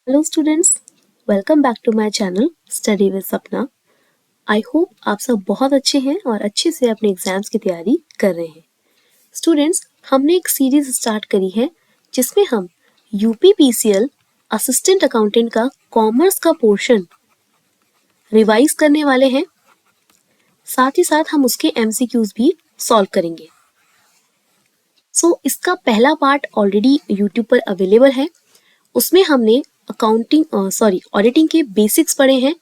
Hello students, welcome back to my channel study with Sapna. I hope आप सब बहुत अच्छे हैं और अच्छे से अपने एग्जाम्स की तैयारी कर रहे हैं। स्टूडेंट्स, हमने एक सीरीज स्टार्ट करी है जिसमें हम यूपीपीसीएल असिस्टेंट अकाउंटेंट का कॉमर्स का पोर्शन रिवाइज करने वाले हैं। साथ ही साथ हम उसके एमसीक्यूज भी सॉल्व करेंगे। इसका पहला पार्ट ऑलरेडी यूट्यूब पर अवेलेबल है। उसमें हमने ऑडिटिंग के बेसिक्स पढ़े हैं।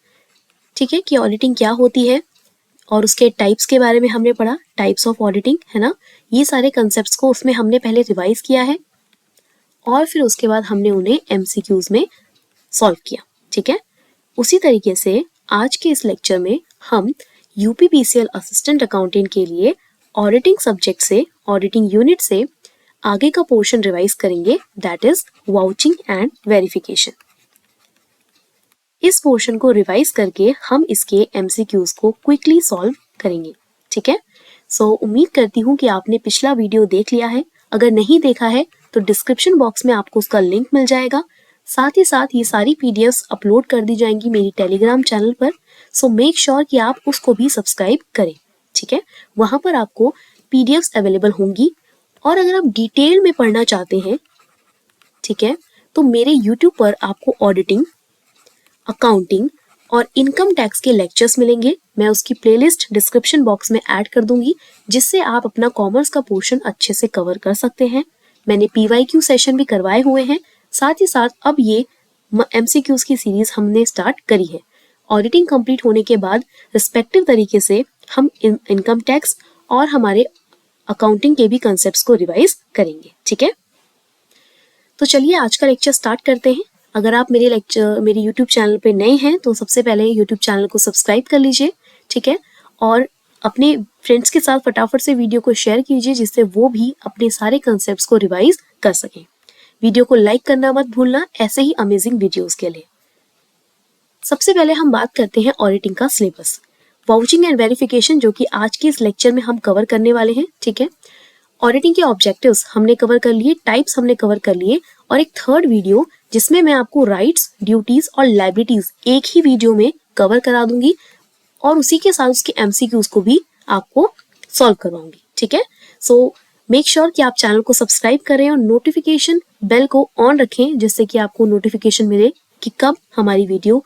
ठीक है, कि ऑडिटिंग क्या होती है और उसके टाइप्स के बारे में हमने पढ़ा, टाइप्स ऑफ ऑडिटिंग, है ना। ये सारे कंसेप्ट्स को उसमें हमने पहले रिवाइज किया है और फिर उसके बाद हमने उन्हें एमसीक्यूज में सॉल्व किया। ठीक है, उसी तरीके से आज के इस लेक्चर में हम यूपीपीसीएल असिस्टेंट अकाउंटेंट के लिए ऑडिटिंग सब्जेक्ट से, ऑडिटिंग यूनिट से आगे का पोर्शन रिवाइज करेंगे, that is vouching and verification. इस पोर्शन को रिवाइज करके हम इसके एमसीक्यूज को क्विकली सॉल्व करेंगे। ठीक है, उम्मीद करती हूँ कि आपने पिछला वीडियो देख लिया है। अगर नहीं देखा है तो डिस्क्रिप्शन बॉक्स में आपको उसका लिंक मिल जाएगा। साथ ही साथ ये सारी पीडीएफ्स अपलोड कर दी जाएंगी मेरी टेलीग्राम चैनल पर। मेक श्योर कि आप उसको भी सब्सक्राइब करें। ठीक है, वहां पर आपको पीडीएफ्स अवेलेबल होंगी और अगर आप डिटेल में पढ़ना चाहते हैं, ठीक है, तो मेरे यूट्यूब पर आपको ऑडिटिंग, अकाउंटिंग और इनकम टैक्स के लेक्चर्स मिलेंगे। मैं उसकी प्लेलिस्ट डिस्क्रिप्शन बॉक्स में ऐड कर दूंगी, जिससे आप अपना कॉमर्स का पोर्शन अच्छे से कवर कर सकते हैं। मैंने पीवाईक्यू सेशन भी करवाए हुए हैं। साथ ही साथ अब ये एमसीक्यूज की सीरीज हमने स्टार्ट करी है। ऑडिटिंग कंप्लीट होने के बाद रिस्पेक्टिव तरीके से हम इनकम टैक्स और हमारे अकाउंटिंग के भी कंसेप्ट्स को रिवाइज करेंगे। ठीक है, तो चलिए आज का लेक्चर स्टार्ट करते हैं। अगर आप मेरे यूट्यूब चैनल पे नए हैं तो सबसे पहले यूट्यूब चैनल को सब्सक्राइब कर लीजिए। ठीक है, और अपने फ्रेंड्स के साथ फटाफट से वीडियो को शेयर कीजिए, जिससे वो भी अपने सारे कंसेप्ट्स को रिवाइज कर सकें। वीडियो को लाइक करना मत भूलना, ऐसे ही अमेजिंग वीडियोस के लिए। सबसे पहले हम बात करते हैं ऑडिटिंग का सिलेबस, वाउचिंग एंड वेरिफिकेशन, जो कि आज के इस लेक्चर में हम कवर करने वाले हैं। ठीक है, ऑडिटिंग के ऑब्जेक्टिव्स हमने कवर कर लिए, टाइप्स हमने कवर कर लिए, और एक थर्ड वीडियो जिसमें मैं आपको राइट्स, ड्यूटीज और लायबिलिटीज एक ही वीडियो में कवर करा दूंगी और उसी के साथ उसके एमसीक्यूज को भी आपको सॉल्व करवाऊंगी। ठीक है, मेक श्योर कि आप चैनल को सब्सक्राइब करें और नोटिफिकेशन बेल को ऑन रखें, जिससे कि आपको नोटिफिकेशन मिले कि कब हमारी वीडियो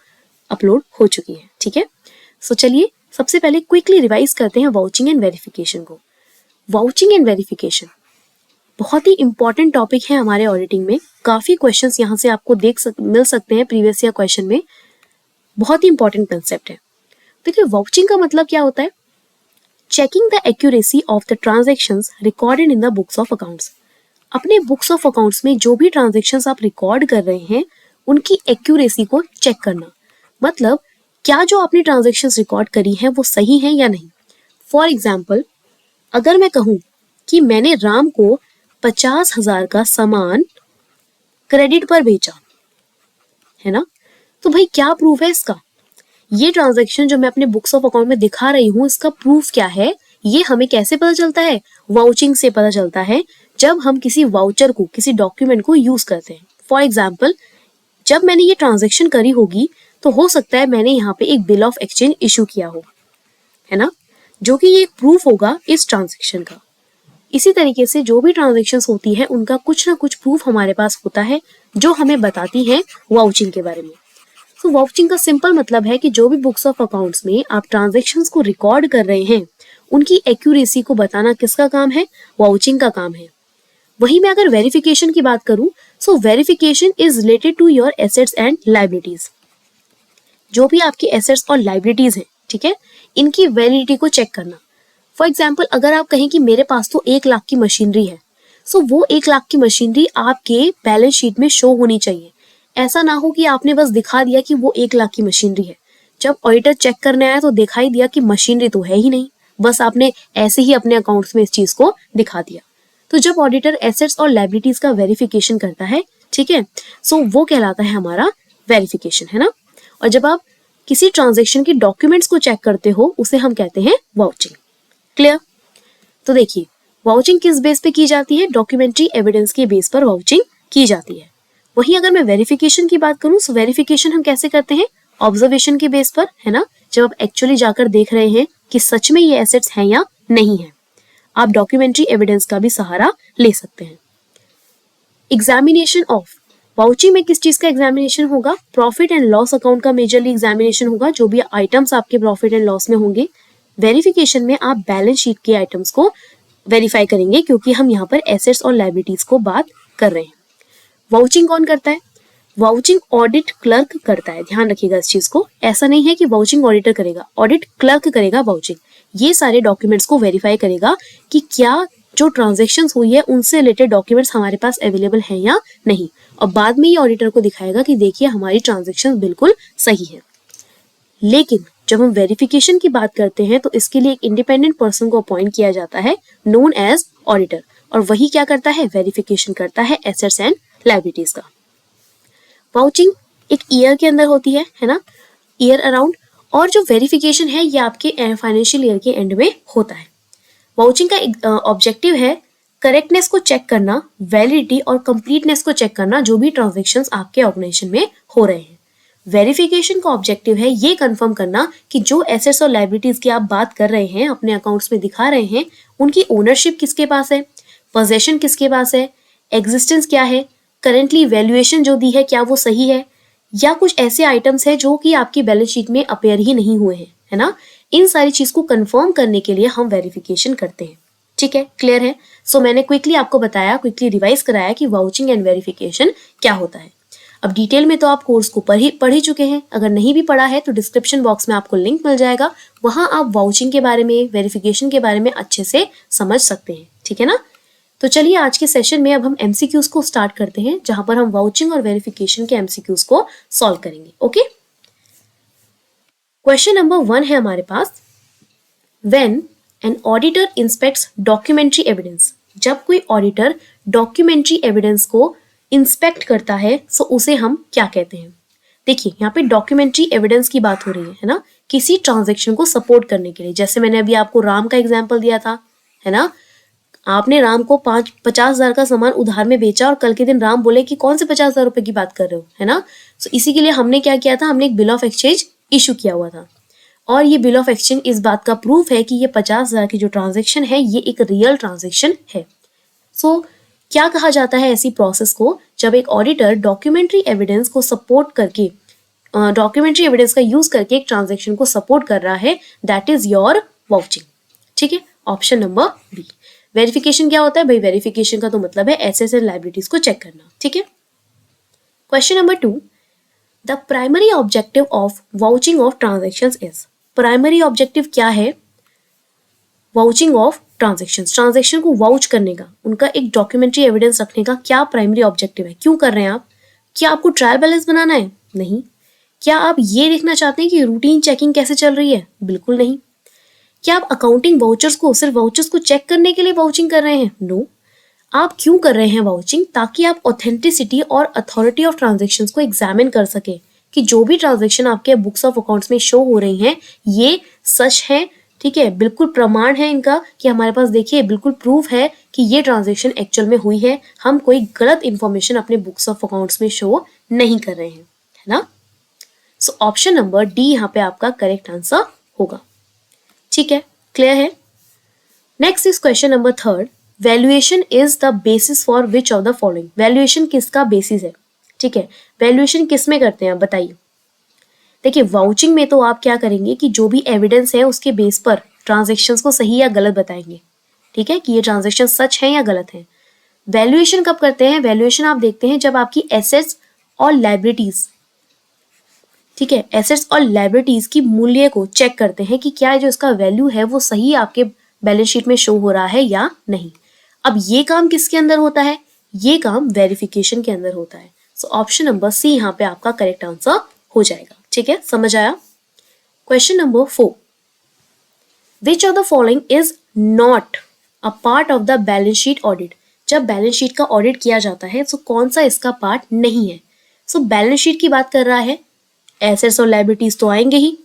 अपलोड हो चुकी है। ठीक है, चलिए सबसे पहले क्विकली रिवाइज करते हैं वाउचिंग एंड वेरिफिकेशन को। वाउचिंग एंड वेरिफिकेशन बहुत ही इंपॉर्टेंट टॉपिक है हमारे ऑडिटिंग में। काफी क्वेश्चंस यहाँ से आपको मिल सकते हैं प्रीवियस ईयर क्वेश्चन में। बहुत ही इंपॉर्टेंट कंसेप्ट है। देखिए, वाउचिंग का मतलब क्या होता है? Checking the accuracy of the transactions recorded in the books of accounts. अपने बुक्स ऑफ अकाउंट्स में जो भी ट्रांजैक्शंस आप रिकॉर्ड कर रहे हैं, उनकी एक्यूरेसी को चेक करना। मतलब क्या जो आपने ट्रांजैक्शंस रिकॉर्ड करी है वो सही है या नहीं। फॉर एग्जाम्पल, अगर मैं कहूं कि मैंने राम को 50,000 का सामान क्रेडिट पर बेचा, है ना, तो भाई क्या प्रूफ है इसका? ये ट्रांजैक्शन जो मैं अपने बुक्स ऑफ अकाउंट में दिखा रही हूँ, इसका प्रूफ क्या है? ये हमें कैसे पता चलता है? वाउचिंग से पता चलता है, जब हम किसी वाउचर को, किसी डॉक्यूमेंट को यूज करते हैं। फॉर एग्जाम्पल, जब मैंने ये ट्रांजैक्शन करी होगी तो हो सकता है मैंने यहाँ पे एक बिल ऑफ एक्सचेंज इशू किया हो, है ना, जो कि ये एक प्रूफ होगा इस ट्रांजैक्शन का। इसी तरीके से जो भी ट्रांजैक्शंस होती है, उनका कुछ ना कुछ प्रूफ हमारे पास होता है, जो हमें बताती है वाउचिंग के बारे में। वाउचिंग का सिंपल मतलब है कि जो भी बुक्स ऑफ अकाउंट्स में आप ट्रांजैक्शंस को रिकॉर्ड कर रहे हैं, उनकी एक्यूरेसी को बताना किसका काम है? वाउचिंग का काम है। वहीं मैं अगर वेरिफिकेशन की बात करूं, verification is related to your assets and liabilities. जो भी आपकी एसेट्स और लायबिलिटीज हैं, ठीक है, इनकी वैलिडिटी को चेक करना। फॉर एग्जाम्पल, अगर आप कहें कि मेरे पास तो 1 लाख की मशीनरी है, वो 1 लाख की मशीनरी आपके बैलेंस शीट में शो होनी चाहिए। ऐसा ना हो कि आपने बस दिखा दिया कि वो 1 लाख की मशीनरी है, जब ऑडिटर चेक करने आया तो दिखाई दिया कि मशीनरी तो है ही नहीं, बस आपने ऐसे ही अपने अकाउंट्स में इस चीज को दिखा दिया। तो जब ऑडिटर एसेट्स और लायबिलिटीज का वेरिफिकेशन करता है, ठीक है, वो कहलाता है हमारा वेरिफिकेशन, है ना। और जब आप किसी ट्रांजेक्शन की डॉक्यूमेंट्स को चेक करते हो, उसे हम कहते हैं वाउचिंग। क्लियर? तो देखिए, वाउचिंग किस बेस पे की जाती है? डॉक्यूमेंट्री एविडेंस के बेस पर वाउचिंग की जाती है। वहीं अगर मैं वेरिफिकेशन की बात करूं, तो वेरिफिकेशन हम कैसे करते हैं, ऑब्जर्वेशन के बेस पर, है ना, जब आप एक्चुअली जाकर देख रहे हैं कि सच में ये एसेट्स हैं या नहीं है। आप डॉक्यूमेंट्री एविडेंस का भी सहारा ले सकते हैं। एग्जामिनेशन ऑफ वाउचिंग में किस चीज का एग्जामिनेशन होगा, प्रॉफिट एंड लॉस अकाउंट का मेजरली एग्जामिनेशन होगा, जो भी आइटम्स आपके प्रॉफिट एंड लॉस में होंगे। वेरिफिकेशन में आप बैलेंस शीट के आइटम्स को वेरीफाई करेंगे, क्योंकि हम यहाँ पर एसेट्स और लायबिलिटीज को बात कर रहे हैं। वाउचिंग कौन करता है, वाउचिंग ऑडिट क्लर्क करता है, ध्यान रखिएगा इस चीज को। ऐसा नहीं है कि वाउचिंग ऑडिटर करेगा, ऑडिट क्लर्क करेगा वाउचिंग। ये सारे डॉक्यूमेंट्स को वेरीफाई करेगा कि क्या जो ट्रांजैक्शंस हुई है उनसे रिलेटेड डॉक्यूमेंट्स हमारे पास अवेलेबल हैं या नहीं, और बाद में ये ऑडिटर को दिखाएगा कि देखिए हमारी ट्रांजैक्शंस बिल्कुल सही है। लेकिन जब हम वेरिफिकेशन की बात करते हैं तो इसके लिए एक इंडिपेंडेंट पर्सन को अपॉइंट किया जाता है, नोन एज ऑडिटर, और वही क्या करता है, वेरिफिकेशन करता है एसेट्स एंड लायबिलिटीज का। वाउचिंग एक ईयर के अंदर होती है ना, ईयर अराउंड, और जो वेरिफिकेशन है ये आपके फाइनेंशियल ईयर के एंड में होता है। वाउचिंग का ऑब्जेक्टिव है करेक्टनेस को चेक करना, वैलिडिटी और कंप्लीटनेस को चेक करना, जो भी ट्रांजैक्शंस आपके ऑर्गेनाइजेशन में हो रहे हैं। वेरिफिकेशन का ऑब्जेक्टिव है ये कंफर्म करना कि जो एसेट्स और लायबिलिटीज की आप बात कर रहे हैं, अपने अकाउंट्स में दिखा रहे हैं, उनकी ओनरशिप किसके पास है, पोजेशन किसके पास है, एग्जिस्टेंस क्या है, करेंटली वैल्यूएशन जो दी है क्या वो सही है, या कुछ ऐसे आइटम्स है जो कि आपकी बैलेंस शीट में अपेयर ही नहीं हुए हैं, है ना। इन सारी चीज को कंफर्म करने के लिए हम वेरिफिकेशन करते हैं। ठीक है, क्लियर है। सो मैंने क्विकली आपको बताया, क्विकली रिवाइज कराया कि वाउचिंग एंड वेरिफिकेशन क्या होता है। अब डिटेल में तो आप कोर्स को पढ़ ही चुके हैं, अगर नहीं भी पढ़ा है तो डिस्क्रिप्शन बॉक्स में आपको लिंक मिल जाएगा, वहां आप वाउचिंग के बारे में, वेरिफिकेशन के बारे में अच्छे से समझ सकते हैं। ठीक है ना। तो चलिए आज के सेशन में अब हम एमसीक्यूज को स्टार्ट करते हैं, जहां पर हम वाउचिंग और वेरिफिकेशन के एमसीक्यूज को सॉल्व करेंगे। ओके, क्वेश्चन नंबर 1 है हमारे पास, when an auditor inspects documentary evidence, जब कोई ऑडिटर डॉक्यूमेंट्री एविडेंस को इंस्पेक्ट करता है तो उसे हम क्या कहते हैं। देखिए यहाँ पे डॉक्यूमेंट्री एविडेंस की बात हो रही है ना, किसी ट्रांजैक्शन को सपोर्ट करने के लिए। जैसे मैंने अभी आपको राम का एग्जांपल दिया था, है ना, आपने राम को 50,000 का सामान उधार में बेचा और कल के दिन राम बोले कि कौन से 50,000 रुपए की बात कर रहे हो, है ना। तो इसी के लिए हमने क्या किया था, हमने एक बिल ऑफ एक्सचेंज इशू किया हुआ था, और ये बिल ऑफ एक्सचेंज इस बात का प्रूफ है कि ये 50,000 की जो ट्रांजेक्शन है ये एक रियल ट्रांजेक्शन है। सो क्या कहा जाता है ऐसी प्रोसेस को, जब एक ऑडिटर डॉक्यूमेंट्री एविडेंस को सपोर्ट करके, डॉक्यूमेंट्री एविडेंस का यूज करके एक ट्रांजेक्शन को सपोर्ट कर रहा है, दैट इज योर वाउचिंग। ठीक है, ऑप्शन नंबर बी। वेरिफिकेशन क्या होता है भाई, वेरिफिकेशन का तो मतलब है एसेट्स एंड लायबिलिटीज को चेक करना। ठीक है, question number 2, the primary objective of vouching of transactions is, primary objective क्या है वाउचिंग ऑफ ट्रांजेक्शंस, ट्रांजेक्शन को वाउच करने का, उनका एक डॉक्यूमेंट्री एविडेंस रखने का क्या प्राइमरी ऑब्जेक्टिव है, क्यों कर रहे हैं आप। क्या आपको ट्रायल बैलेंस बनाना है, नहीं। क्या आप ये देखना चाहते हैं कि रूटीन चेकिंग कैसे चल रही है, बिल्कुल नहीं। क्या आप अकाउंटिंग वाउचर्स को, सिर्फ वाउचर्स को चेक करने के लिए वाउचिंग कर रहे हैं, नो। आप क्यों कर रहे हैं वाउचिंग, ताकि आप ऑथेंटिसिटी और अथॉरिटी ऑफ ट्रांजेक्शंस को एग्जामिन कर सके कि जो भी ट्रांजेक्शन आपके बुक्स ऑफ अकाउंट्स में शो हो रही हैं ये सच है। ठीक है, बिल्कुल प्रमाण है इनका कि हमारे पास देखिए बिल्कुल प्रूफ है कि ये ट्रांजेक्शन एक्चुअल में हुई है, हम कोई गलत इंफॉर्मेशन अपने बुक्स ऑफ अकाउंट्स में शो नहीं कर रहे हैं, है ना। सो ऑप्शन नंबर डी यहाँ पे आपका करेक्ट आंसर होगा। ठीक है, क्लियर है। Next is question number 3, valuation is the basis for which of the following, valuation किसका बेसिस है। ठीक है, वैल्यूएशन किस में करते हैं आप बताइए। देखिए वाउचिंग में तो आप क्या करेंगे कि जो भी एविडेंस है उसके बेस पर ट्रांजैक्शंस को सही या गलत बताएंगे। ठीक है, कि ये ट्रांजैक्शन सच है या गलत है। वैल्यूएशन कब करते हैं, वैल्यूएशन आप देखते हैं जब आपकी एसेट्स और लायबिलिटीज, ठीक है, एसेट्स और लायबिलिटीज की मूल्य को चेक करते हैं कि क्या जो इसका वैल्यू है वो सही आपके बैलेंस शीट में शो हो रहा है या नहीं। अब ये काम किसके अंदर होता है, ये काम वेरिफिकेशन के अंदर होता है। सो ऑप्शन नंबर सी यहाँ पे आपका करेक्ट आंसर हो जाएगा। ठीक है, समझ आया। Question number 4, which of the following is not a part of the balance sheet audit, जब बैलेंस शीट का ऑडिट किया जाता है तो कौन सा इसका पार्ट नहीं है। सो बैलेंस शीट की बात कर रहा है, एसेट्स और लायबिलिटीज तो आएंगे ही,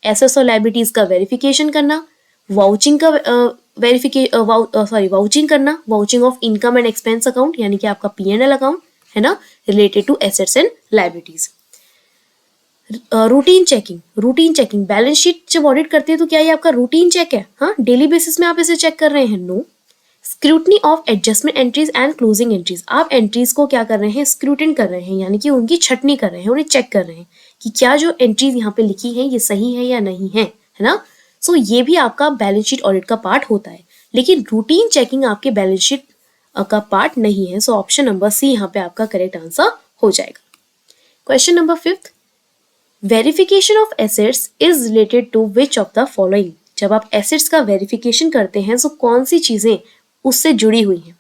एसेट्स और लायबिलिटीज का वेरिफिकेशन करना, वाउचिंग का वाउचिंग करना, vouching of income and expense account यानी कि आपका P&L अकाउंट, है ना, related to assets and liabilities. Routine checking balance sheet जब ऑडिट करते हैं तो क्या ये आपका रूटीन चेक है? हाँ, डेली बेसिस में आप इसे चेक कर रहे हैं? No. Scrutiny of adjustment entries and closing entries, आप एंट्रीज को क्या कर रहे हैं? स्क्रूटिन कर रहे हैं, यानी कि उनकी छटनी कर रहे हैं, उन्हें चेक कर रहे हैं कि क्या जो एंट्रीज यहाँ पे लिखी हैं ये सही है या नहीं है ना। सो ये भी आपका बैलेंस शीट ऑडिट का पार्ट होता है, लेकिन रूटीन चेकिंग आपके बैलेंस शीट का पार्ट नहीं है। सो ऑप्शन नंबर सी यहाँ पे आपका करेक्ट आंसर हो जाएगा। Question number 5, verification of assets is related to which of the following, जब आप एसेट्स का वेरिफिकेशन करते हैं तो कौन सी चीजें उससे जुड़ी हुई हैं?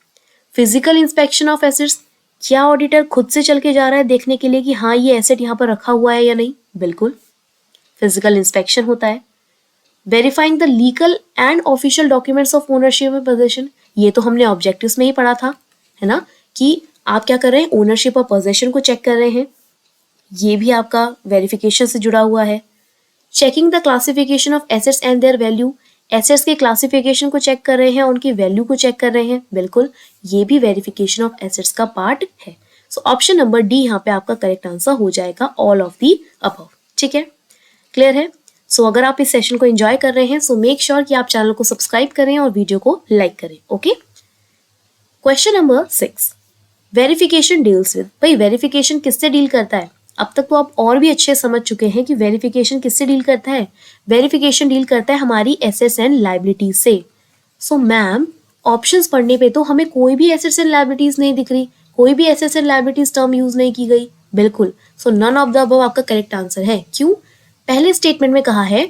फिजिकल इंस्पेक्शन ऑफ एसेट्स, क्या ऑडिटर खुद से चल के जा रहा है देखने के लिए कि हाँ ये एसेट यहाँ पर रखा हुआ है या नहीं? बिल्कुल, फिजिकल इंस्पेक्शन होता है। Verifying the legal and official documents of ownership and possession, ये तो हमने ऑब्जेक्टिव्स में ही पढ़ा था, है ना, कि आप क्या कर रहे हैं? ओनरशिप और पोजेशन को चेक कर रहे हैं, ये भी आपका वेरिफिकेशन से जुड़ा हुआ है। Checking the classification of assets and their value, assets के क्लासिफिकेशन को चेक कर रहे हैं, उनकी वैल्यू को चेक कर रहे हैं, बिल्कुल, ये भी वेरिफिकेशन ऑफ एसेट्स का पार्ट है। सो ऑप्शन नंबर डी यहाँ पे आपका करेक्ट आंसर हो जाएगा, ऑल ऑफ दी अबव। ठीक है, क्लियर है? सो अगर आप इस सेशन को एंजॉय कर रहे हैं सो मेक श्योर कि आप चैनल को सब्सक्राइब करें और वीडियो को लाइक करें। Okay, question number 6, verification deals with, भाई वेरिफिकेशन किससे डील करता है? अब तक तो आप और भी अच्छे समझ चुके हैं कि वेरिफिकेशन किससे डील करता है। वेरिफिकेशन डील करता है हमारी एसेट्स एंड लायबिलिटीज से। सो मैम, ऑप्शंस पढ़ने पे तो हमें कोई भी एसेट्स एंड लायबिलिटीज नहीं दिख रही, कोई भी assets and liabilities term use नहीं की गई। बिल्कुल, सो नन ऑफ द अबव आपका करेक्ट आंसर है। क्यों? पहले स्टेटमेंट में कहा है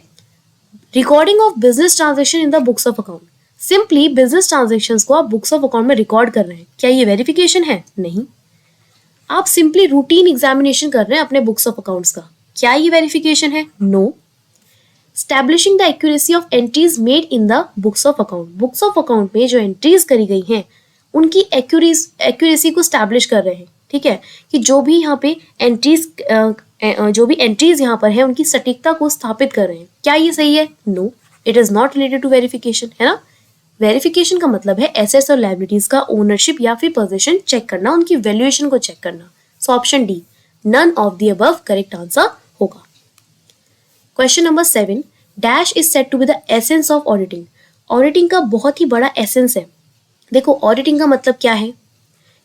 recording of business transaction in the books of account, simply business transactions को आप बुक्स ऑफ अकाउंट में रिकॉर्ड कर रहे हैं, क्या ये वेरिफिकेशन है? नहीं। आप सिंपली रूटीन एग्जामिनेशन कर रहे हैं अपने बुक्स ऑफ अकाउंट्स का, क्या ये वेरिफिकेशन है? No. Establishing the accuracy of entries made in the books of account, books of account में जो एंट्रीज करी गई हैं उनकी एक्यूरेसी को स्टैब्लिश कर रहे हैं। ठीक है, कि जो भी यहाँ पे एंट्रीज यहाँ पर है उनकी सटीकता को स्थापित कर रहे हैं, क्या ये सही है? No, it is not related to verification, है ना। वेरिफिकेशन का मतलब है एसेट्स और लायबिलिटीज का ओनरशिप या फिर पोजीशन चेक करना, उनकी वैल्यूएशन को चेक करना। So option D, none of the above correct answer होगा। Question number 7, dash is said to be the essence of auditing, auditing का बहुत ही बड़ा एसेंस है। देखो, ऑडिटिंग का मतलब क्या है?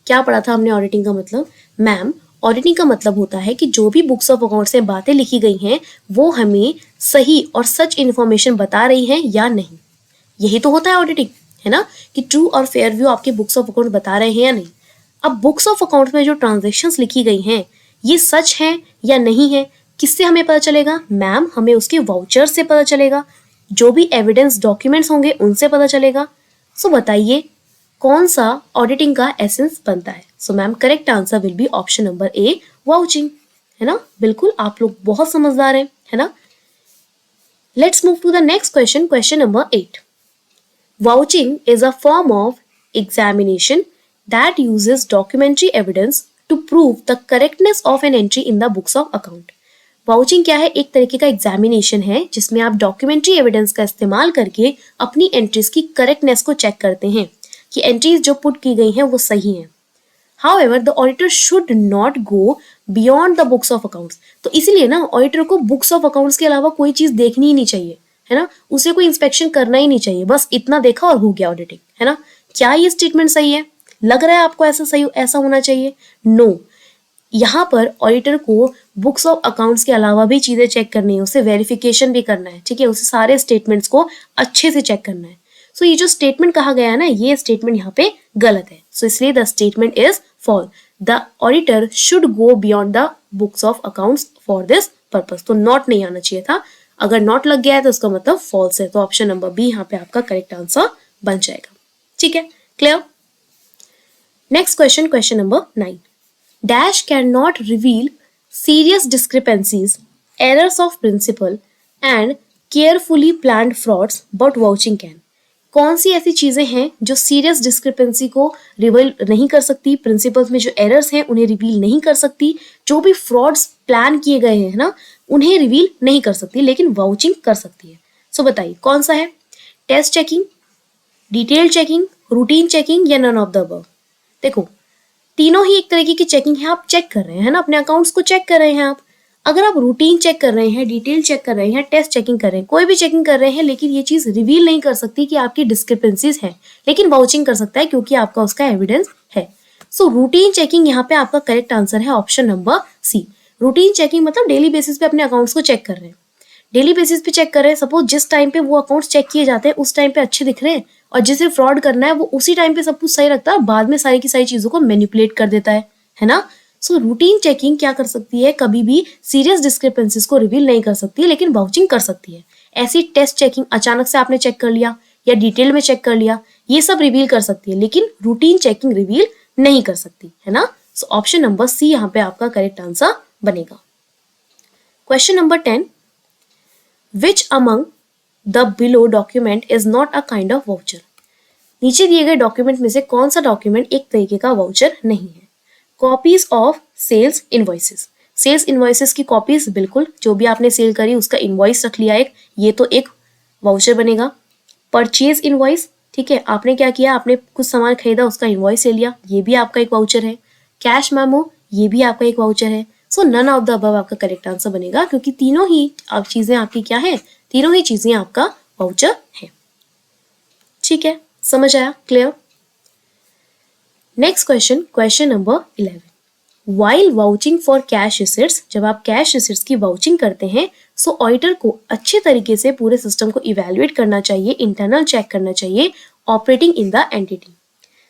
क्या पढ़ा था हमने ऑडिटिंग का मतलब? मैम, ऑडिटिंग का मतलब होता है कि जो भी बुक्स ऑफ अकाउंट से बातें लिखी गई हैं वो हमें सही और सच इन्फॉर्मेशन बता रही हैं या नहीं, यही तो होता है ऑडिटिंग, है ना, कि ट्रू और फेयर व्यू आपके बुक्स ऑफ अकाउंट बता रहे हैं या नहीं। अब बुक्स ऑफ अकाउंट में जो ट्रांजैक्शंस लिखी गई हैं ये सच है या नहीं है, किससे हमें पता चलेगा? मैम, हमें उसके वाउचर से पता चलेगा, जो भी एविडेंस डॉक्यूमेंट्स होंगे उनसे पता चलेगा। सो बताइए कौन सा ऑडिटिंग का एसेंस बनता है? So ma'am, correct answer will be option number A, vouching, है ना। बिल्कुल, आप लोग बहुत समझदार हैं, है ना। Let's move to the next question, question number 8। Vouching is a form of examination that uses documentary evidence to prove the correctness of an entry in the books of account. Vouching क्या है? एक तरीके का examination है जिसमें आप documentary evidence का इस्तेमाल करके अपनी एंट्रीज की करेक्टनेस को चेक करते हैं कि एंट्रीज जो पुट की गई हैं वो सही हैं। However, the auditor should not go beyond the books of accounts. तो इसीलिए ना ऑडिटर को बुक्स ऑफ अकाउंट्स के अलावा कोई चीज देखनी ही नहीं चाहिए, है ना, उसे कोई इंस्पेक्शन करना ही नहीं चाहिए, बस इतना देखा और हो गया ऑडिटिंग, है ना। क्या ये स्टेटमेंट सही है? लग रहा है आपको ऐसा होना चाहिए? नो, यहाँ पर ऑडिटर को बुक्स ऑफ अकाउंट्स के अलावा भी चीजें चेक करनी है, उसे वेरिफिकेशन भी करना है, ठीक है, उसे सारे स्टेटमेंट्स को अच्छे से चेक करना है। सो ये जो स्टेटमेंट कहा गया है ना, ये स्टेटमेंट यहाँ पे गलत है, सो इसलिए the statement is false. The auditor should go beyond the books of accounts for this purpose. तो नॉट नहीं आना चाहिए था, अगर नॉट लग गया है तो उसका मतलब फॉल्स है, तो ऑप्शन नंबर बी यहाँ पे आपका करेक्ट आंसर बन जाएगा। ठीक है, clear. Next question, question number 9। Dash can not reveal serious discrepancies, errors of principle and carefully planned frauds but vouching can. कौन सी ऐसी चीजें हैं जो सीरियस डिस्क्रिपेंसी को रिवील नहीं कर सकती, प्रिंसिपल्स में जो एरर्स हैं उन्हें रिवील नहीं कर सकती, जो भी फ्रॉड्स प्लान किए गए हैं ना उन्हें रिवील नहीं कर सकती, लेकिन वाउचिंग कर सकती है। सो बताइए कौन सा है? Test checking, detail checking, routine checking या नन ऑफ द अबव? देखो, तीनों ही एक तरीके की चेकिंग है, आप चेक कर रहे हैं, है ना, अपने अकाउंट्स को चेक कर रहे हैं आप। अगर आप रूटीन चेक कर रहे हैं, डिटेल चेक कर रहे हैं, टेस्ट चेकिंग कर रहे हैं, कोई भी चेकिंग कर रहे हैं, लेकिन ये चीज रिवील नहीं कर सकती कि आपकी डिस्क्रिपेंसीज है, लेकिन वाउचिंग कर सकता है क्योंकि आपका उसका एविडेंस है। सो रूटीन चेकिंग यहाँ पे आपका करेक्ट आंसर है option number C. Routine checking मतलब डेली बेसिस पे अपने अकाउंट्स को चेक कर रहे हैं, डेली बेसिस पे चेक कर रहे हैं। सपोज जिस टाइम पे वो अकाउंट्स चेक किए जाते हैं उस टाइम पे अच्छे दिख रहे हैं, और जिसे फ्रॉड करना है वो उसी टाइम पे सब कुछ सही रखता है, बाद में सारी की सारी चीजों को मैनिपुलेट कर देता है ना। सो रूटीन चेकिंग क्या कर सकती है, कभी भी सीरियस डिस्क्रिपेंसीज को रिवील नहीं कर सकती, लेकिन वाउचिंग कर सकती है। ऐसी टेस्ट चेकिंग अचानक से आपने चेक कर लिया या डिटेल में चेक कर लिया, ये सब रिवील कर सकती है, लेकिन रूटीन चेकिंग रिवील नहीं कर सकती, है ना। सो ऑप्शन नंबर सी यहाँ पे आपका करेक्ट आंसर बनेगा। Question number 10, which among the below document is not a kind of voucher. नीचे दिए गए डॉक्यूमेंट में से कौन सा डॉक्यूमेंट एक तरीके का वाउचर नहीं है। Copies of sales invoices, sales invoices की कॉपीज, बिल्कुल जो भी आपने सेल करी उसका इनवॉइस रख लिया एक, ये तो एक वाउचर बनेगा। परचेज इनवॉइस, ठीक है, आपने क्या किया, आपने कुछ सामान खरीदा उसका इनवॉइस ले लिया, ये भी आपका एक वाउचर है। कैश मेमो, ये भी आपका एक वाउचर है। सो नन ऑफ द अबव आपका करेक्ट आंसर बनेगा, क्योंकि तीनों ही आप चीजें आपकी क्या है, तीनों ही चीजें आपका वाउचर है। ठीक है, समझ आया, clear. Next question, question number 11, while vouching for cash receipts, जब आप कैश रिसिट्स की वाउचिंग करते हैं सो ऑडिटर को अच्छे तरीके से पूरे सिस्टम को इवेल्युएट करना चाहिए, इंटरनल चेक करना चाहिए, ऑपरेटिंग इन द एंटिटी।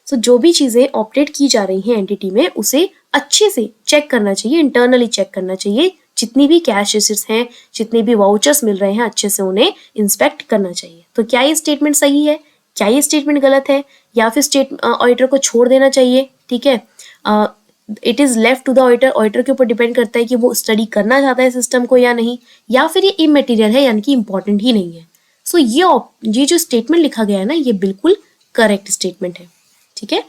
सो जो भी चीजें ऑपरेट की जा रही हैं एंटिटी में उसे अच्छे से चेक करना चाहिए, इंटरनली चेक करना चाहिए। जितनी भी कैश रिसिट्स हैं, जितने भी वाउचर्स मिल रहे हैं, अच्छे से उन्हें इंस्पेक्ट करना चाहिए। तो क्या ये स्टेटमेंट सही है, क्या ये स्टेटमेंट गलत है, या फिर ऑडिटर को छोड़ देना चाहिए, ठीक है। It is left to the auditor, auditor के ऊपर डिपेंड करता है कि वो स्टडी करना चाहता है सिस्टम को या नहीं, या फिर ये इमटेरियल है यानी कि इंपॉर्टेंट ही नहीं है। सो ये जो स्टेटमेंट लिखा गया है ना, ये बिल्कुल करेक्ट स्टेटमेंट है, ठीक है।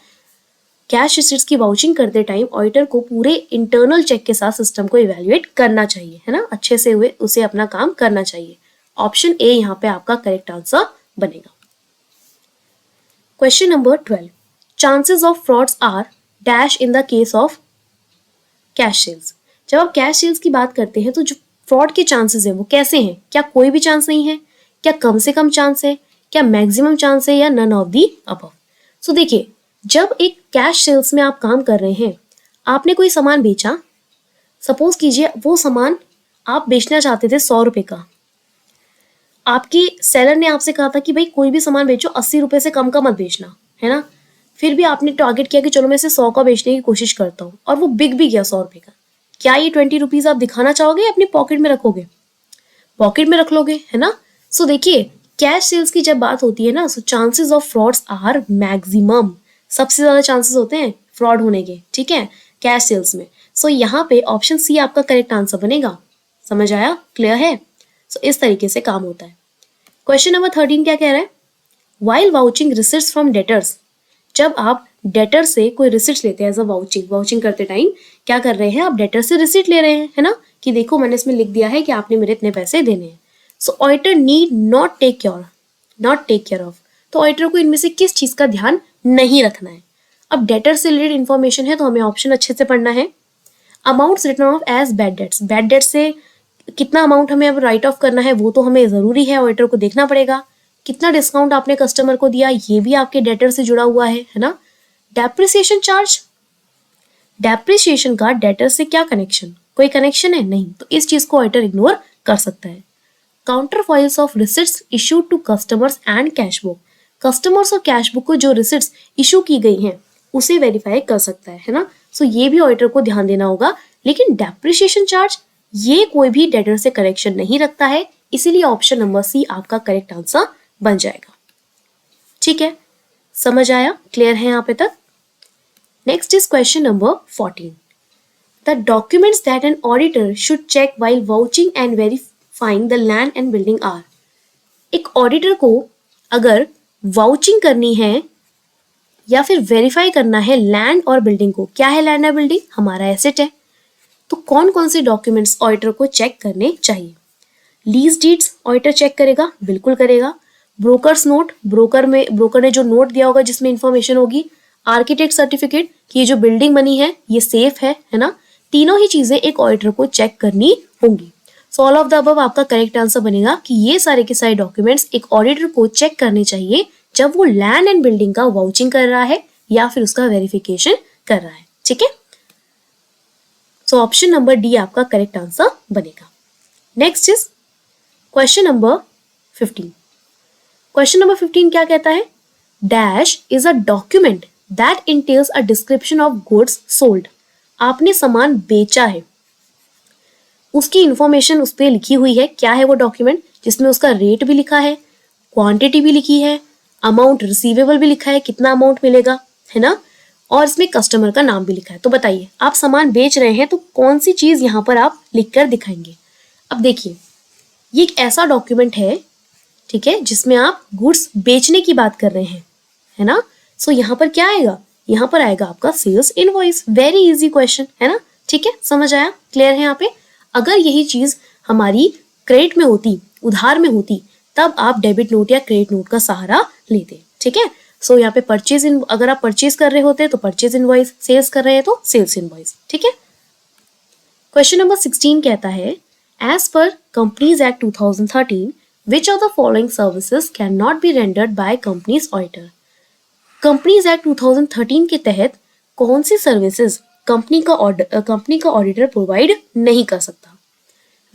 कैश रिसिट्स की वाउचिंग करते टाइम ऑडिटर को पूरे इंटरनल चेक के साथ सिस्टम को इवेल्युएट करना चाहिए, है ना, अच्छे से हुए उसे अपना काम करना चाहिए। ऑप्शन ए यहाँ पे आपका करेक्ट आंसर बनेगा। Question number 12, chances of frauds are dash in the case of cash sales. जब आप कैश सेल्स की बात करते हैं तो जो फ्रॉड के चांसेस हैं वो कैसे हैं, क्या कोई भी चांस नहीं है, क्या कम से कम चांस है, क्या मैक्सिमम चांस है, या नन ऑफ दी अबव। सो देखिए, जब एक कैश सेल्स में आप काम कर रहे हैं, आपने कोई सामान बेचा, सपोज कीजिए वो सामान आप बेचना चाहते थे 100 रुपए का, आपके सेलर ने आपसे कहा था कि भाई कोई भी सामान बेचो 80 रुपए से कम का मत बेचना, है ना। फिर भी आपने टारगेट किया कि चलो मैं इसे 100 का बेचने की कोशिश करता हूँ, और वो बिक भी गया 100 रुपए का। क्या ये 20 रुपीज आप दिखाना चाहोगे या अपनी पॉकेट में रखोगे, पॉकेट में रख लोगे, है ना। सो देखिए, कैश सेल्स की जब बात होती है ना, so chances of frauds are maximum, सबसे ज्यादा चांसेस होते हैं फ्रॉड होने के, ठीक है, कैश सेल्स में। सो यहाँ पे ऑप्शन सी आपका करेक्ट आंसर बनेगा। समझ आया, क्लियर है। सो इस तरीके से काम होता है। क्वेश्चन नंबर 13 क्या कह रहा है, while vouching receipts from debtors, जब आप डेटर से कोई रिसिट्स लेते हैं एज अ वाउचिंग करते टाइम क्या कर रहे हैं, आप डेटर से रिसिट ले रहे हैं, है ना, कि देखो मैंने इसमें लिख दिया है कि आपने मेरे इतने पैसे देने हैं। So auditor need not take care of, तो ऑडिटर को इनमें से किस चीज का ध्यान नहीं रखना है। अब डेटर से रिलेटेड इन्फॉर्मेशन है तो हमें ऑप्शन अच्छे से पढ़ना है। Amounts written off as bad debts से कितना अमाउंट हमें अब राइट ऑफ करना है वो तो हमें जरूरी है, ऑडिटर को देखना पड़ेगा। कितना डिस्काउंट आपने कस्टमर को दिया ये भी आपके डेटर से जुड़ा हुआ है ना। डेप्रिसिएशन चार्ज, डेप्रिसिएशन का डेटर से क्या कनेक्शन, कोई कनेक्शन है नहीं, तो इस चीज को ऑडिटर इग्नोर कर सकता है। Counter foils of receipts issued to customers and cash book, customers और कैश बुक को जो रिसिट्स इशू की गई हैं उसे वेरीफाई कर सकता है ना। सो ये भी ऑडिटर को ध्यान देना होगा। लेकिन डेप्रिसिएशन चार्ज ये कोई भी डेटर से कनेक्शन नहीं रखता है, इसीलिए ऑप्शन नंबर सी आपका करेक्ट आंसर बन जाएगा। ठीक है, समझ आया, क्लियर है यहाँ पे तक। Next is question number 14, the documents that an auditor should check while vouching and verifying the land and building are. एक ऑडिटर को अगर वाउचिंग करनी है या फिर वेरीफाई करना है लैंड और बिल्डिंग को, क्या है लैंड और बिल्डिंग, हमारा एसेट है, तो कौन कौन से डॉक्यूमेंट्स ऑडिटर को चेक करने चाहिए। लीज डीड्स ऑडिटर चेक करेगा, बिल्कुल करेगा। ब्रोकर्स नोट, ब्रोकर ने जो नोट दिया होगा जिसमें इंफॉर्मेशन होगी, आर्किटेक्ट सर्टिफिकेट कि ये जो बिल्डिंग बनी है ये सेफ है ना, तीनों ही चीजें एक ऑडिटर को चेक करनी होंगी। So all of the above आपका करेक्ट आंसर बनेगा कि ये सारे के सारे डॉक्यूमेंट्स एक ऑडिटर को चेक करने चाहिए जब वो लैंड एंड बिल्डिंग का वाउचिंग कर रहा है या फिर उसका वेरिफिकेशन कर रहा है। ठीक है, सो ऑप्शन नंबर डी आपका करेक्ट आंसर बनेगा। Next is question number 15। Question number 15 क्या कहता है? Dash is a document that entails a description of goods sold. आपने सामान बेचा है, उसकी इंफॉर्मेशन उस पर लिखी हुई है। क्या है वो डॉक्यूमेंट? जिसमें उसका रेट भी लिखा है, क्वांटिटी भी लिखी है, अमाउंट रिसीवेबल भी लिखा है, कितना अमाउंट मिलेगा, है ना, और इसमें कस्टमर का नाम भी लिखा है। तो बताइए, आप सामान बेच रहे हैं तो कौन सी चीज यहाँ पर आप लिखकर दिखाएंगे? अब देखिए, ये एक ऐसा डॉक्यूमेंट है, ठीक है, जिसमें आप गुड्स बेचने की बात कर रहे हैं, है ना। सो यहाँ पर क्या आएगा? यहाँ पर आएगा आपका sales invoice. Very easy question है ना। ठीक है, समझ आया? क्लियर है यहाँ पे? अगर यही चीज हमारी क्रेडिट में होती, उधार में होती, तब आप डेबिट नोट या क्रेडिट नोट का सहारा लेते। ठीक है, सो यहाँ पे परचेज इन, अगर आप परचेज कर रहे होते तो परचेज इनवॉइस, सेल्स कर रहे हैं तो सेल्स इनवॉइस। ठीक है, क्वेश्चन नंबर 16 कहता है, as per companies act 2013 which of the following services cannot be rendered by company's auditor? Companies act 2013 के तहत कौन सी सर्विसेज कंपनी का ऑडिटर प्रोवाइड नहीं कर सकता?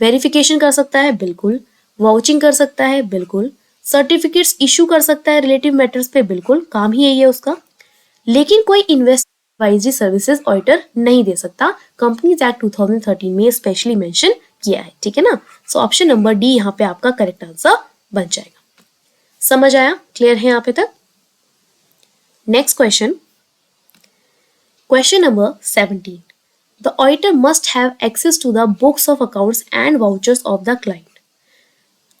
वेरिफिकेशन कर सकता है, बिल्कुल। वाउचिंग कर सकता है, बिल्कुल। सर्टिफिकेट्स इशू कर सकता है रिलेटिव मैटर्स पे, बिल्कुल, काम ही यही है उसका। लेकिन कोई इन्वेस्टमेंट सर्विसेज ऑडिटर नहीं दे सकता। कंपनीज एक्ट 2013 में स्पेशली मेंशन किया है। ठीक है ना। सो ऑप्शन नंबर डी यहाँ पे आपका करेक्ट आंसर बन जाएगा। समझ आया? क्लियर है यहाँ पे तक? Next question, question number 17। The auditor must have access to the books of accounts and vouchers of the client.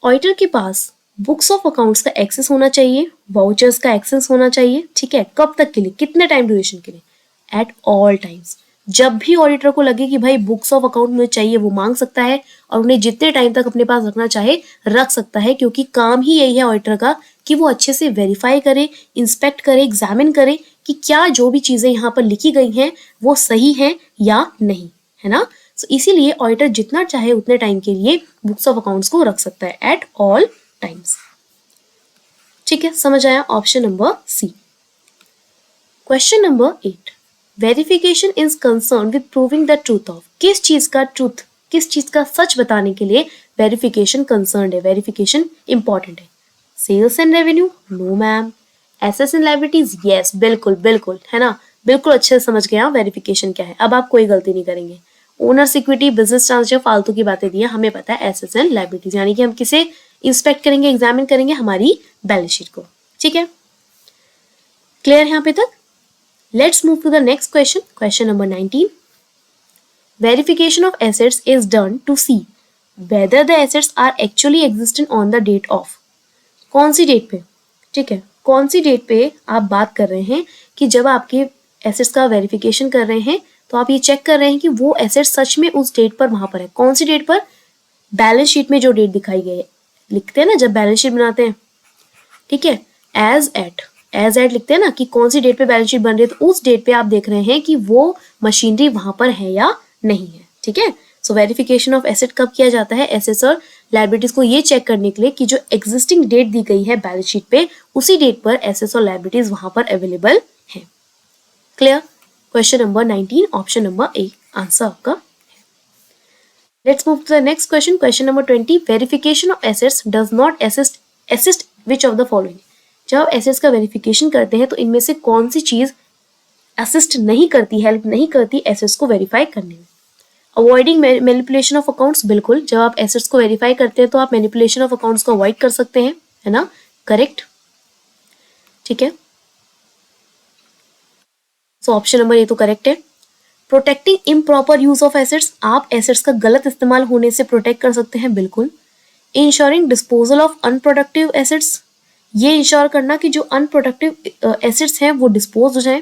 Auditor के पास बुक्स ऑफ अकाउंट्स का एक्सेस होना चाहिए, वाउचर्स का एक्सेस होना चाहिए। ठीक है, कब तक के लिए? कितने टाइम ड्यूरेशन के लिए? At all times. जब भी ऑडिटर को लगे कि भाई बुक्स ऑफ अकाउंट मुझे चाहिए, वो मांग सकता है और उन्हें जितने टाइम तक अपने पास रखना चाहे रख सकता है, क्योंकि काम ही यही है ऑडिटर का कि वो अच्छे से वेरीफाई करे, इंस्पेक्ट करे, एग्जामिन करे कि क्या जो भी चीजें यहाँ पर लिखी गई हैं वो सही हैं या नहीं, है ना। तो इसीलिए ऑडिटर जितना चाहे उतने टाइम के लिए बुक्स ऑफ अकाउंट्स को रख सकता है, एट ऑल टाइम्स। ठीक है, समझ आया? Option number C. Question number 8। Verification is concern with proving the truth of. किस चीज का ट्रूथ, किस चीज का सच बताने के लिए वेरिफिकेशन कंसर्न है, वेरिफिकेशन इंपॉर्टेंट है? Sales and revenue? No ma'am. Assets and liabilities? Yes, बिल्कुल बिल्कुल, है ना, बिल्कुल अच्छे से समझ गए आप वेरिफिकेशन क्या है। अब आप कोई गलती नहीं करेंगे। ओनर्स इक्विटी, बिजनेस ट्रांसफर, फालतू की बातें दी है, हमें पता है एसेट्स एंड लायबिलिटीज, यानी कि हम किसे इंस्पेक्ट करेंगे, एग्जामिन करेंगे? हमारी बैलेंस शीट को। ठीक है, क्लियर है यहाँ पे तक? Let's move to the next question. Question number 19. Verification of assets is done to see whether the assets are actually existent on the date of. कौन सी डेट पे? ठीक है, कौन सी डेट पे आप बात कर रहे हैं कि जब आपके एसेट्स का वेरिफिकेशन कर रहे हैं तो आप ये चेक कर रहे हैं कि वो एसेट्स सच में उस डेट पर वहां पर है। कौन सी डेट पर? बैलेंस शीट में जो डेट दिखाई गई है, लिखते हैं ना जब बैलेंस शीट बनाते हैं, ठीक है, एज एट लिखते हैं ना कि कौन सी डेट पे बैलेंस शीट बन रही है, तो उस डेट पे आप देख रहे हैं कि वो मशीनरी वहां पर है या नहीं है। ठीक है, सो वेरिफिकेशन ऑफ एसेट कब किया जाता है? एसेट्स और लायबिलिटीज को ये चेक करने के लिए कि जो एग्जिस्टिंग डेट दी गई है बैलेंस शीट पे, उसी डेट पर एसेट्स और लायबिलिटीज वहां पर अवेलेबल है। Clear? Question number 19, option number A answer आपका। Let's move to the next question. Question number 20। Verification of assets does not assist which of the following. जब आप एसेट्स का वेरिफिकेशन करते हैं तो इनमें से कौन सी चीज असिस्ट नहीं करती, हेल्प नहीं करती एसेट्स को वेरीफाई करने में? Avoiding manipulation of accounts? बिल्कुल, जब आप एसेट्स को वेरीफाई करते हैं तो आप मैनिपुलेशन ऑफ अकाउंट्स को अवॉइड कर सकते हैं, है ना, करेक्ट। ठीक है, सो ऑप्शन नंबर ए तो करेक्ट है। Protecting improper use of assets? आप एसेट्स का गलत इस्तेमाल होने से प्रोटेक्ट कर सकते हैं, बिल्कुल। Ensuring disposal of unproductive assets? ये इंश्योर करना कि जो अनप्रोडक्टिव एसेट्स हैं वो डिस्पोज हो जाएं।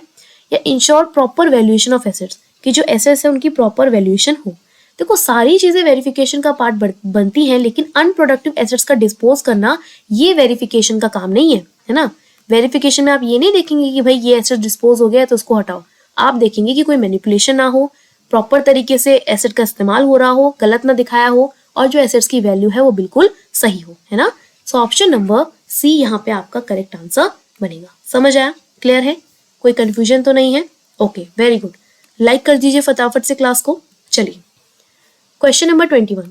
या ensure proper valuation of assets, कि जो एसेट्स है उनकी प्रॉपर वैल्यूएशन हो। देखो, सारी चीजें वेरिफिकेशन का पार्ट बनती हैं, लेकिन अनप्रोडक्टिव एसेट्स का डिस्पोज करना ये वेरिफिकेशन का काम नहीं है, है ना। वेरिफिकेशन में आप ये नहीं देखेंगे कि भाई ये एसेट डिस्पोज हो गया है तो उसको हटाओ, आप देखेंगे कि कोई मैनिपुलेशन ना हो, प्रॉपर तरीके से एसेट का इस्तेमाल हो रहा हो, गलत ना दिखाया हो, और जो एसेट्स की वैल्यू है वो बिल्कुल सही हो, है ना। सो ऑप्शन नंबर सी यहाँ पे आपका करेक्ट आंसर बनेगा। समझ आया, क्लियर है, कोई कंफ्यूजन तो नहीं है? Okay, very good. लाइक कर दीजिए फटाफट से क्लास को। चलिए question number 21,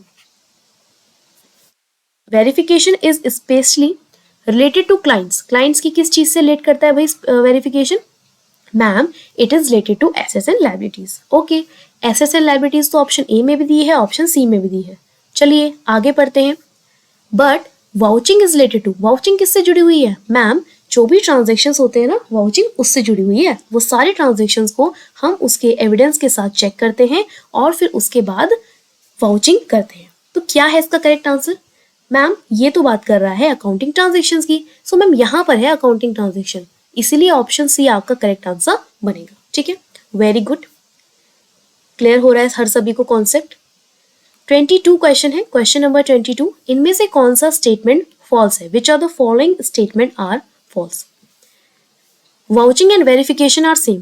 verification is specially related to clients. Clients की किस चीज से रिलेट करता है भाई verification? Ma'am it is related to assets and liabilities. Okay, assets and liabilities तो ऑप्शन ए में भी दी है, ऑप्शन सी में भी दी है। चलिए आगे पढ़ते हैं। But vouching is related to, vouching किससे जुड़ी हुई है? मैम जो भी ट्रांजेक्शन्स होते हैं ना, वाउचिंग उससे जुड़ी हुई है। वो सारे ट्रांजेक्शन्स को हम उसके एविडेंस के साथ चेक करते हैं और फिर उसके बाद वाउचिंग करते हैं। तो क्या है इसका करेक्ट आंसर? मैम ये तो बात कर रहा है अकाउंटिंग ट्रांजेक्शन्स की। सो मैम यहाँ पर है अकाउंटिंग ट्रांजेक्शन, इसीलिए ऑप्शन सी आपका करेक्ट आंसर बनेगा। ठीक है, वेरी गुड, क्लियर हो रहा है हर सभी को कॉन्सेप्ट। 22 क्वेश्चन है, क्वेश्चन नंबर 22, इनमें से कौन सा स्टेटमेंट फॉल्स है? Which are the following statement are false? Vouching and verification are same.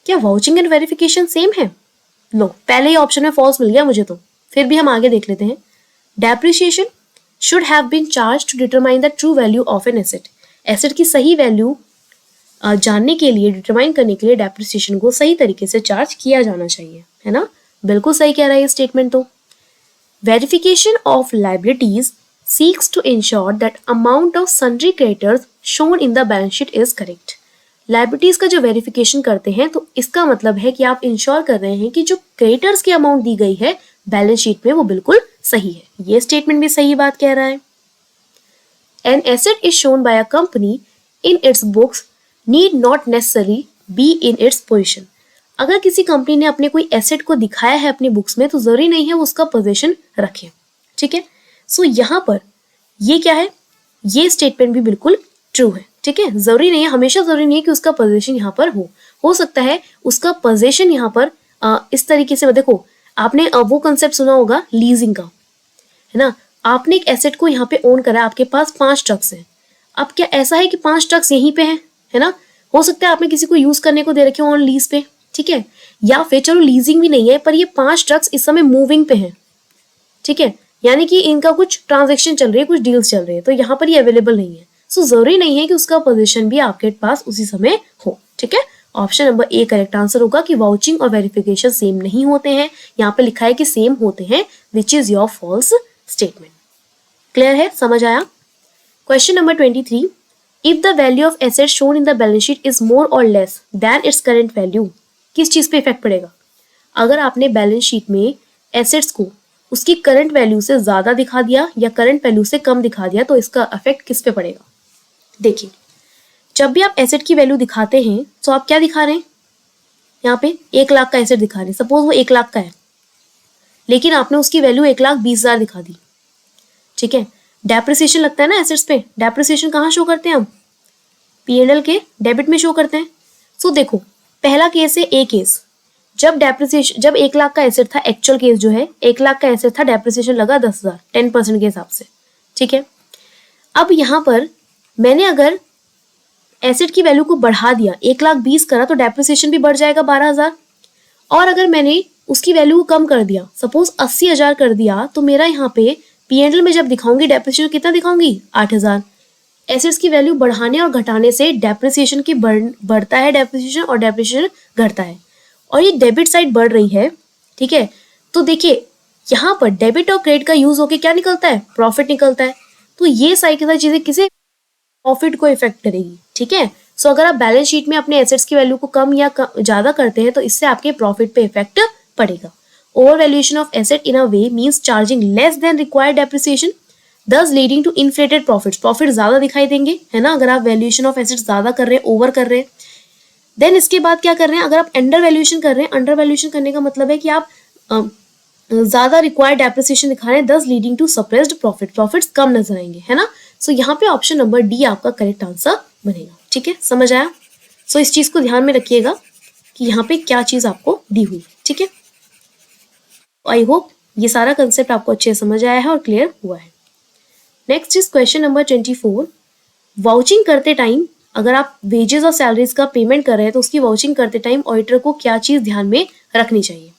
क्या वाउचिंग एंड वेरिफिकेशन सेम है? लो, पहले ही ऑप्शन में फॉल्स मिल गया मुझे, तो फिर भी हम आगे देख लेते हैं। Depreciation should have been charge to determine the true value of an asset. Asset की सही वैल्यू जानने के लिए, डिटरमाइन करने के लिए डेप्रिसिएशन को सही तरीके से चार्ज किया जाना चाहिए, है ना। बिल्कुल सही कह रहा है ये स्टेटमेंट तो। Verification of liabilities seeks to ensure that amount of sundry creditors shown in the balance sheet is correct. Liabilities का जो वेरिफिकेशन करते हैं तो इसका मतलब है कि आप इंश्योर कर रहे हैं कि जो क्रेडिटर्स की अमाउंट दी गई है बैलेंस शीट में वो बिल्कुल सही है। ये स्टेटमेंट भी सही बात कह रहा है। An asset is shown by a company in its books need not necessary be in its position. अगर किसी कंपनी ने अपने कोई एसेट को दिखाया है अपनी बुक्स में तो जरूरी नहीं है वो उसका पोजीशन रखे। ठीक है, सो यहाँ पर ये क्या है, ये स्टेटमेंट भी बिल्कुल ट्रू है। ठीक है, जरूरी नहीं है, हमेशा जरूरी नहीं है कि उसका पोजीशन यहाँ पर हो सकता है उसका पोजीशन यहाँ पर इस तरीके से। देखो आपने वो कंसेप्ट सुना होगा लीजिंग का, है ना। आपने एक एसेट को यहाँ पे ओन करा, आपके पास 5 ट्रक्स हैं। अब क्या ऐसा है कि 5 ट्रक्स यहीं पे हैं, है ना। हो सकता है आपने किसी को यूज करने को दे रखे हो ऑन लीज पे, ठीक है, या फिर चलो लीजिंग भी नहीं है पर ये 5 ट्रक्स इस समय मूविंग पे हैं। ठीक है, यानी कि इनका कुछ ट्रांजेक्शन चल रही है, कुछ डील्स चल रही है, तो यहाँ पर ये अवेलेबल नहीं है। सो जरूरी नहीं है कि उसका पोजीशन भी आपके पास उसी समय हो। ठीक है, option number A correct answer होगा कि वाउचिंग और वेरिफिकेशन सेम नहीं होते हैं। यहाँ पे लिखा है कि सेम होते हैं, which is your false statement. Clear है, समझ आया। Question number 23, if the value of asset shown in the balance sheet is more और less than its current value, किस चीज पे इफेक्ट पड़ेगा? अगर आपने बैलेंस शीट में एसेट्स को उसकी करंट वैल्यू से ज्यादा दिखा दिया या करंट वैल्यू से कम दिखा दिया तो इसका इफेक्ट किस पे पड़ेगा? देखिए, जब भी आप एसेट की वैल्यू दिखाते हैं तो आप क्या दिखा रहे हैं? यहाँ पे 1 लाख का एसेट दिखा रहे हैं, सपोज वो 1 लाख का है, लेकिन आपने उसकी वैल्यू 1,20,000 दिखा दी। ठीक है, डेप्रिसिएशन लगता है ना एसेट्स पे। डेप्रिसिएशन कहाँ शो करते हैं हम? P&L के डेबिट में शो करते हैं। सो देखो, पहला केस है ए केस, जब डेप्रिसिएशन, जब 1 लाख का एसेट था, एक्चुअल केस जो है 1 लाख का एसेट था, डेप्रिसिएशन लगा 10,000, 10% के हिसाब से। ठीक है, अब यहाँ पर मैंने अगर एसेट की वैल्यू को बढ़ा दिया, 1,20,000 करा तो डेप्रिसिएशन भी बढ़ जाएगा 12,000। और अगर मैंने उसकी वैल्यू को कम कर दिया, सपोज 80,000 कर दिया, तो मेरा यहाँ पे P&L में जब दिखाऊंगी डेप्रिसिएशन कितना दिखाऊंगी? 8,000। एसेट्स की वैल्यू बढ़ाने और घटाने से डेप्रिसिएशन की बढ़ता है डेप्रिसिएशन, और डेप्रिसिएशन घटता है, और ये डेबिट साइड बढ़ रही है। ठीक है, तो देखिए यहाँ पर डेबिट और क्रेडिट का यूज होके क्या निकलता है? प्रॉफिट निकलता है। तो ये सारी चीजें किसे? प्रॉफिट को इफेक्ट करेगी। ठीक है, सो अगर आप बैलेंस शीट में अपने एसेट्स की वैल्यू को कम या ज्यादा करते हैं तो इससे आपके प्रॉफिट पे इफेक्ट पड़ेगा। Over valuation of asset in a way means charging less than required depreciation, thus leading to inflated profits। Profit ज्यादा दिखाई देंगे, है ना, अगर आप वैल्यूएशन ऑफ एसेट्स ज्यादा कर रहे हैं, ओवर कर रहे हैं। देन इसके बाद क्या कर रहे हैं? अगर आप अंडर वैल्यूएशन कर रहे हैं, अंडर वैल्यूएशन करने का मतलब है कि आप ज्यादा रिक्वायर्ड डेप्रिसिएशन दिखा रहे हैं, thus leading to suppressed profit, profits कम नजर आएंगे, है ना। सो यहाँ पे ऑप्शन नंबर डी आपका करेक्ट आंसर बनेगा। ठीक है, समझ आया। सो इस चीज को ध्यान में रखिएगा कि यहाँ पे क्या चीज आपको दी हुई है। ठीक है, आई होप ये सारा कंसेप्ट आपको अच्छे से समझ आया है और क्लियर हुआ है। Next is question number 24, vouching करते टाइम अगर आप वेजेस और सैलरीज का पेमेंट कर रहे हैं तो उसकी वाउचिंग करते टाइम ऑडिटर को क्या चीज ध्यान में रखनी चाहिए?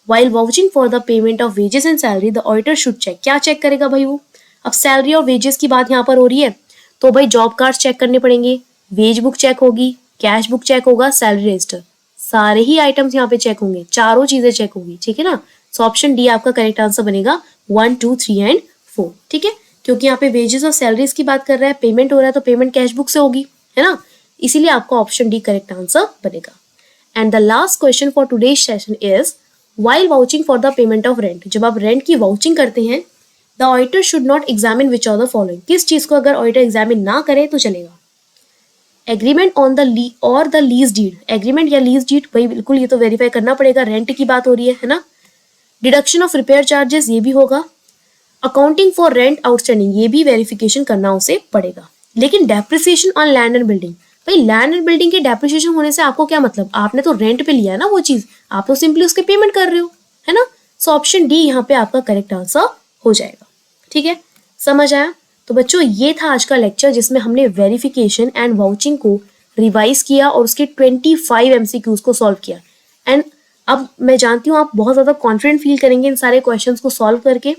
While vouching for the payment of wages and salary the auditor should check, क्या चेक करेगा भाई वो? अब सैलरी और वेजेस की बात यहाँ पर हो रही है तो भाई जॉब कार्ड चेक करने पड़ेंगे, वेज बुक चेक होगी, कैश बुक चेक होगा, सैलरी रजिस्टर, सारे ही आइटम्स यहाँ पे चेक होंगे, चारों चीजें चेक होगी, ठीक है ना। सो ऑप्शन डी आपका करेक्ट आंसर बनेगा 1, 2, 3 एंड 4, ठीक है, क्योंकि यहाँ पे वेजेस और सैलरीज की बात कर रहा है, पेमेंट हो रहा है तो पेमेंट कैश बुक से होगी, है ना, इसीलिए आपका ऑप्शन डी करेक्ट आंसर बनेगा। And the last question for today's session is while vouching for the payment of rent, जब आप रेंट की वाउचिंग करते हैं the auditor should not examine which are the following, किस चीज को अगर ऑडिटर एग्जामिन ना करे तो चलेगा? एग्रीमेंट ऑन द और द लीज डीड, एग्रीमेंट या लीज डीड, भाई बिल्कुल ये तो वेरीफाई करना पड़ेगा, रेंट की बात हो रही है ना। डिडक्शन ऑफ रिपेयर चार्जेस ये भी होगा, अकाउंटिंग फॉर रेंट आउटस्टैंडिंग ये भी वेरिफिकेशन करना उसे पड़ेगा। लेकिन depreciation on land and building, भाई लैंड एंड बिल्डिंग के डेप्रिसिएशन होने से आपको क्या मतलब, आपने तो रेंट पे लिया है ना वो चीज, आप तो सिंपली उसके पेमेंट कर रहे हो, है ना। सो ऑप्शन डी यहाँ पे आपका करेक्ट आंसर हो जाएगा, ठीक है, समझ आया? तो बच्चों ये था आज का लेक्चर जिसमें हमने वेरिफिकेशन एंड वाउचिंग को रिवाइज किया और उसके 25 एमसीक्यूज को सॉल्व किया। एंड अब मैं जानती हूँ आप बहुत ज्यादा कॉन्फिडेंट फील करेंगे इन सारे क्वेश्चंस को सॉल्व करके।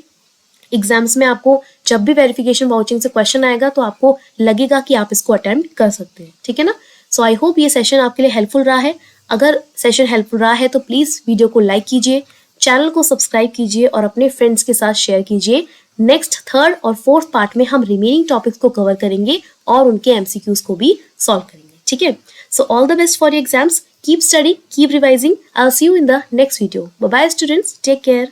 एग्जाम्स में आपको जब भी वेरिफिकेशन वाउचिंग से क्वेश्चन आएगा तो आपको लगेगा कि आप इसको अटेम्प्ट कर सकते हैं, ठीक है ना। सो आई होप ये सेशन आपके लिए हेल्पफुल रहा है। अगर सेशन हेल्पफुल रहा है तो प्लीज वीडियो को लाइक कीजिए, चैनल को सब्सक्राइब कीजिए और अपने फ्रेंड्स के साथ शेयर कीजिए। नेक्स्ट 3rd और 4th पार्ट में हम रिमेनिंग टॉपिक्स को कवर करेंगे और उनके एमसीक्यूज को भी सॉल्व करेंगे, ठीक है। So all the best for your exams, keep study, keep revising, I will see you in the next video. Bye bye students, take care.